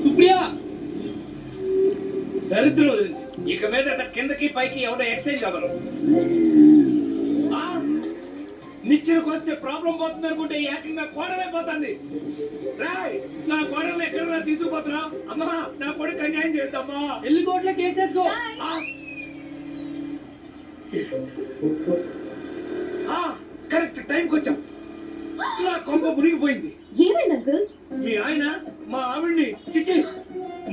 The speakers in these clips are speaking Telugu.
సుప్రియా దరిద్రం ఇక మీద కిందకి పైకి ఎవడో ఎక్సైజ్ అవ్వరు. నిచ్చెనకు వస్తే ప్రాబ్లం పోతుంది అనుకుంటే ఏకంగా కోడలే పోతుంది. రాయ్ నా కోడలు ఎక్కడ తీసుకుపోతున్నా? అమ్మా నా కొడుకు అన్యాయం చేద్దామా? ఎల్లి కోట్ల కేసేసుకో. కరెక్ట్ టైంకి వచ్చాం. నా కొంప మునిగిపోయింది. ఏమైంది అంకుల్? మీ ఆయన మా ఆవిడ్ని చిచి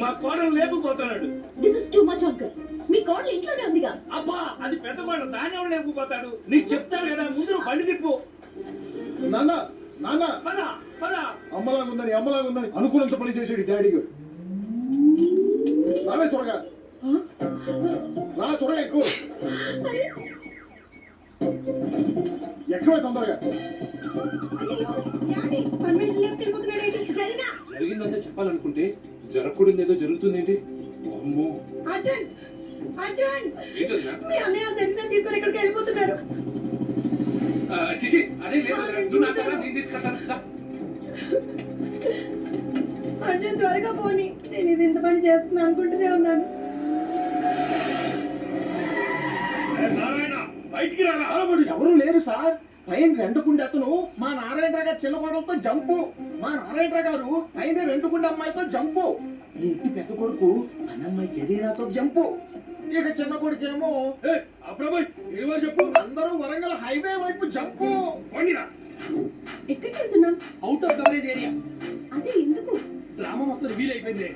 మా కోడలు లేపుకుపోతున్నాడు. This is too much uncle. మీ కోడలు ఇంట్లోనే ఉందిగా. అబ్బా అది పెద్ద కోడలు, దాని ఎవరు లేపుకుపోతాడు? నీకు చెప్తాను కదా, ముందు బండి తిప్పు. నాన్న నాన్న పద పద. అమ్మలాగుందని అనుకున్నంత పని చేసాడు డాడీకి. రావే త్వరగా, నా త్వరగా ఎక్కువ ఎక్కువ తొందరగా. జరిగిందంతా చెప్పాలనుకుంటే జరగకూడదు ఏదో జరుగుతుందేంటి? అమ్మో అర్జున్ అర్జున్ ఏంటన్నా? మీ అన్నయ్య సరిగ్గా తీసుకొని ఎక్కడికి వెళ్ళిపోతున్నారు. చిసి అదే లేదు, నువ్వు నా తర్వాత నేను తీసుకెళ్తాను. అర్జున్ త్వరగా పోని. నేను ఇది ఇంత పని చేస్తున్నా అనుకుంటూనే ఉన్నాను. నారాయణ బయటికి రారా. ఎవరు లేరు సార్. పైన రెండుకుండ అతను మా నారాయణరావు గారు చిన్న కోడలతో జంపు, మా నారాయణరావు గారు పైన రెండుకుండ అమ్మాయితో జంపు, ఈ ఇంటి పెద్ద కొడుకు అన్నమ్మాయి జరీనాతో జంపు, ఇక చిన్న కొడుకేమో అబ్బాయి ఏమో చెప్పు అందరూ వరంగల్ హైవే వైపు జంపు. పోనీరా. ఎక్కడికి వెళ్తున్నాం? Out of coverage area. అదే ఎందుకు? డ్రామా మొత్తం రివీల్ అయిపోయింది.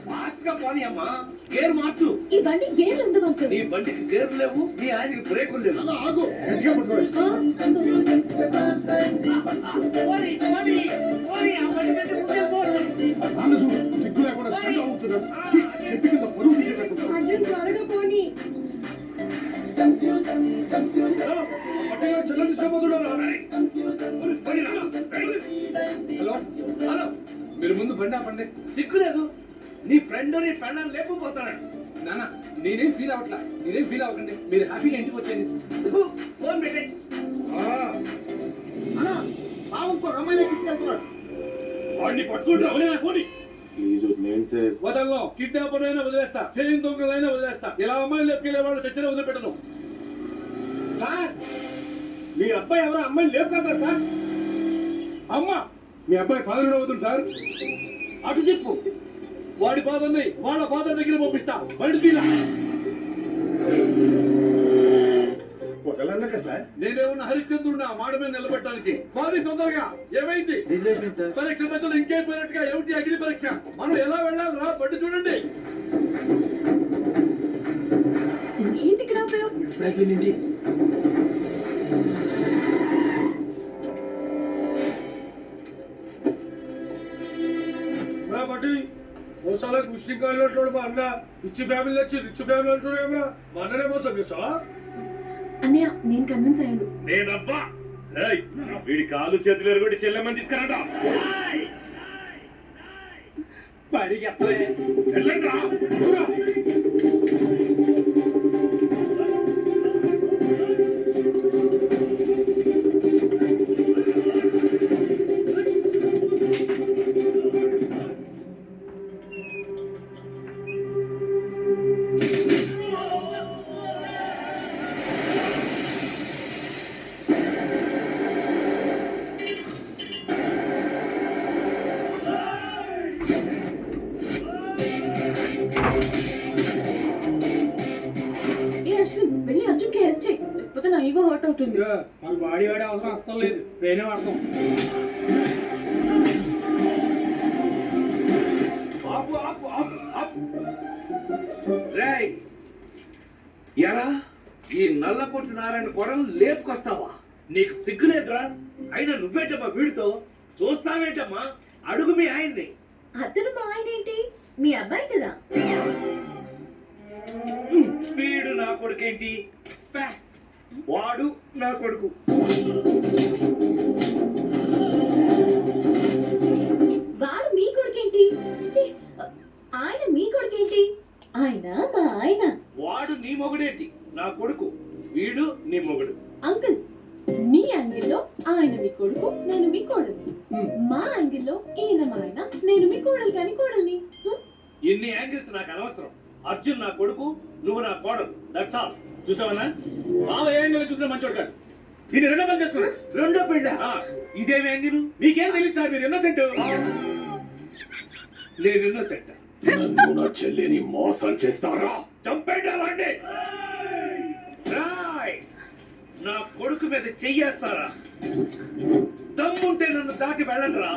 ఫాస్ట్ గా పోనీ అమ్మా, గేర్ మార్చు. ఈ బండి గేర్లు ఉండవు అంకుల్. నీ బండికి గేర్ లేవు, నీ ఆయనకి బ్రేకులు లేవు. అలా ఆగు, గట్టిగా పట్టుకోండి. పోనీ, పోనీ, పోనీ, ఆ బండి మీద ముందే పోనీ. నాన్న చూడు సిగ్గు లేకుండా దండ అవుతున్నాడు. చెట్టు కింద పరువు తీసేటట్టు. అర్జున్ త్వరగా పోని. చెల్లె తీసుకోబోతున్నాడు. హలో హలో, మీరు ముందు బండి ఆపండి. సిగ్గులేదు. నీ ఫ్రెండ్ నీ ఫ్రెండ్ లేకపోతున్నాడు. నాన్న నేనేం ఫీల్ అవ్వట్లా, మీరేం ఫీల్ అవ్వకండి. మీరు హ్యాపీగా ఇంటికి వచ్చేయండి. ఫోన్ పెట్టే. బావంకో రమ్మాయి ఎక్కించుకెళ్తున్నాడు. వాడిని పట్టుకుంటా పోనీ. వదల్లో కిడ్నాపర్ అయినా వదిలేస్తా, చైన్ దొంగలైనా వదిలేస్తా, ఇలా అమ్మాయిని లేపుకెళ్ళే వాళ్ళు తెచ్చిన వదిలిపెట్టను. సార్ మీ అబ్బాయి ఎవరో అమ్మాయిని లేపుకుంటారు సార్. అమ్మ మీ అబ్బాయి ఫాదర్ అవుతుంది సార్. అటు చెప్పు. వాడి ఫాదర్ని వాళ్ళ ఫాదర్ దగ్గర పంపిస్తా. బయట తీరా వదలన్నక సార్. నేనేమన్నా హరిశ్చంద్రుడిని ఆ మాట మీద నిలబెట్టడానికి. మరి తొందరగా ఏమైంది? పరీక్ష మధ్యలో ఇంకైపోయినట్టుగా ఏమిటి అగ్ని పరీక్ష? మనం ఎలా వెళ్ళాలి రా, బట్టి చూడండి. ఏంటి ఇక్కడ ఆపావు? ఇప్పుడైపోయిందండి. బట్టి మోసాలకు విషయం కాదు. మా అన్న రిచ్ ఫ్యామిలీ వచ్చి రిచ్ ఫ్యామిలీ అంటున్నా. మా అన్ననే మోసం చేసావా? అన్నయ్య నేను కన్విన్స్ అయ్యాను. నేనబ్బా వీడి కాలు చేతులు ఎరగొట్టి చెల్లెమ్మని తీసుకురంట. పడి చెప్పలే. వెళ్ళండి రా. వెళ్ళి అర్జున్కి హెల్ప్ చేయి, లేకపోతే నా ఈగో హర్ట్ అవుతుంది. మాకు బాడీ వాడే అవసరం అస్సలు లేదు, వేరే వాడతాం. ఆపు ఆపు ఆపు ఆపు. రేయ్ ఎలా ఈ నల్లకొట్టు నారాయణ కొడలు లేపుకొస్తావా? నీకు సిగ్గులేదురా? అయినా నువ్వేంటమ్మా వీడితో చూస్తావేంటమ్మా? అడుగు మీ ఆయన్ని. అతను మా ఆయన ఏంటి? మీ అబ్బాయి కదా. వీడు నా కొడుకేంటి? వాడు నా కొడుకు. వాడు మీ కొడుకేంటి? ఆయన మీ కొడుకేంటి? ఆయన మా ఆయన. వాడు నీ మొగుడేంటి? నా కొడుకు. వీడు నీ మొగుడు. అంకుల్, నీ యాంగిల్లో ఆయన మీ కొడుకు, నేను మీ కోడలు. మా యాంగిల్లో ఈయన మా ఆయన, నేను మీ కోడలు కానీ కోడల్ని. ఇన్ని యాంగిల్స్ నాకు అనవసరం. అర్జున్ నా కొడుకు, నువ్వు నా కోడలు. That's all. చూసావన్నా, బావ ఏ యాంగిల్ చూసినా మంచోడు కాదు. దీన్ని రెండో పని చేసుకున్నా. రెండో పెళ్ళ ఇదేమి యాంగిల్? మీకేం తెలుసు సార్? మీరు ఇన్నోసెంట్. నేను ఇన్నోసెంట్. నన్ను నా చెల్లిని మోసం చేస్తారా? చంపేటావండి. నా కొడుకు మీద చెయ్యేస్తారా? దమ్ముంటే నన్ను దాటి వెళ్ళండిరా.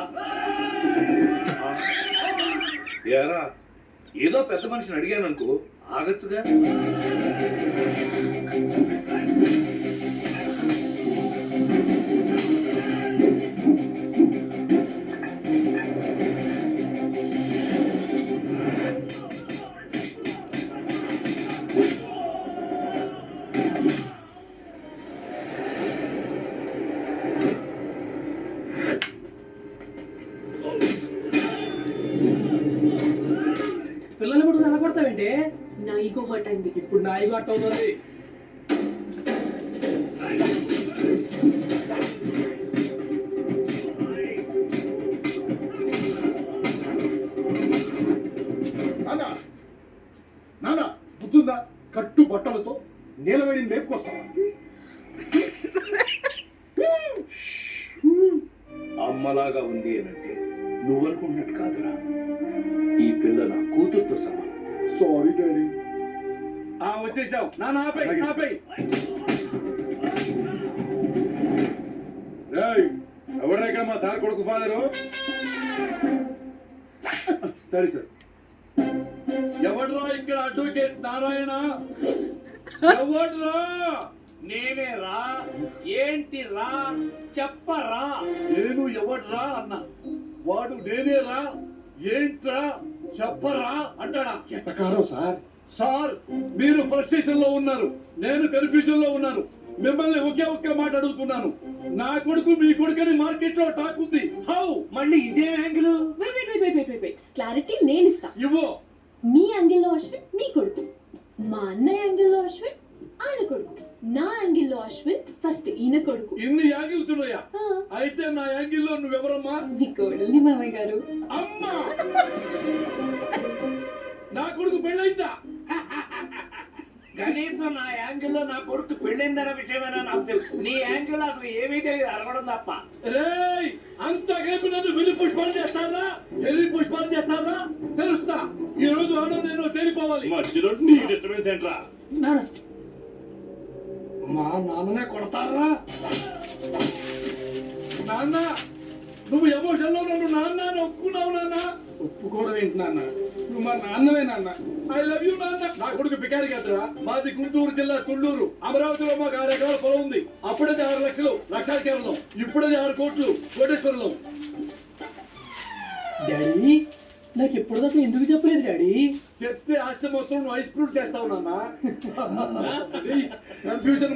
ఏరా, ఏదో పెద్ద మనిషిని అడిగాను అనుకో, ఆగచ్చుగా. పిల్లలు కూడా ఎలా కొడతావంటే? నా ఈగో హర్ట్ అయింది. ఇప్పుడు నా ఇగో అట్ట అవుతుంది. నాన్న నాన్న బుద్ధుందా? కట్టు బట్టలతో నీలవేడిని మేపుకొస్తావా? అమ్మలాగా ఉంది అనంటే నువ్వు అనుకున్నట్టు కాదురా. ఈ పిల్ల నా కూతురుతో సమానం. Sorry daddy. వచ్చేసావు నాన్న. ఆపై ఆపై. ఎవరైనా మా సార్ కొడుకు ఫాదరు? సరే సార్. ఎవడ్రా ఇక్కడ అడ్వకేట్ నారాయణ? ఎవడ్రా? నేనే రా. ఏంటి రా? చెప్పరా. నేను ఎవడ్రా అన్నా. వాడు నేనే రా, ఏంట్రా చెప్పరా అంటాడా? ఎట్టకారం సార్. సార్, మీరు ఫ్రస్ట్రేషన్ లో ఉన్నారు, నేను కన్ఫ్యూజన్ లో ఉన్నాను. మిమ్మల్ని ఒకే మాట అడుగుతున్నాను. నా కొడుకు మీ కొడుకుని మార్కెట్ లో టాక్ ఉంది. హౌ? మళ్ళీ ఇదే యాంగిల్? క్లారిటీ నేను ఇస్తా. ఇవ్వు. మీ యాంగిల్లో అశ్విన్ మీ కొడుకు, మా అన్న యాంగిల్లో అశ్విన్ ఆయన కొడుకు, నా యాంగిల్లో అశ్విన్ ఫస్ట్ ఈయన కొడుకు. ఇన్ని యాంగిల్స్ ఉన్నాయా? అయితే నా యాంగిల్లో నువ్వెవరమ్మా? మీ కోడల్ని మామయ్య గారు. అమ్మా, నా కొడుకు పెళ్ళైందా? కనీసం నా యాంగిల్ లో నా కొడుకు పెళ్ళిందన్న విషయమైనా నాకు తెలుసు. నీ యాంగిల్ అసలు ఏమీ తెలియదు, అడగడం తప్ప. రేయ్, అంత కలిపి నన్ను వెలి పుష్పాలు చేస్తారా? వెలి పుష్పాలు చేస్తారా? తెలుస్తా. ఈ రోజు ఆడ నేను తెలిపోవాలి. మధ్యలో నీ డిస్టర్బెన్స్ ఏంట్రా? మా నాన్ననే కొడతారా? నాన్న, నువ్వు ఎమోషన్ లో నన్ను నాన్న అని ఒప్పుకున్నావు నాన్న. ఒప్పుకోవడం ఏంటి నాన్న? నువ్వు మా నాన్నవే నాన్న. ఐ లవ్ యూ నాన్న. నా కొడుకు బికారి కదరా. మాది గుంటూరు జిల్లా తుళ్ళూరు. అమరావతిలో మాకు 6 ఎకరాల పొలం ఉంది. అప్పుడైతే 6 లక్షలు లక్షాధికారులం. ఇప్పుడైతే 6 కోట్లు కోటేశ్వరులం. డాడీ, నాకు ఎప్పటిదాకా ఎందుకు చెప్పలేదు డాడీ? చెప్తే ఆస్తి మొత్తం నువ్వు ఐస్ ప్రూఫ్ చేస్తావు నాన్న. కన్ఫ్యూజన్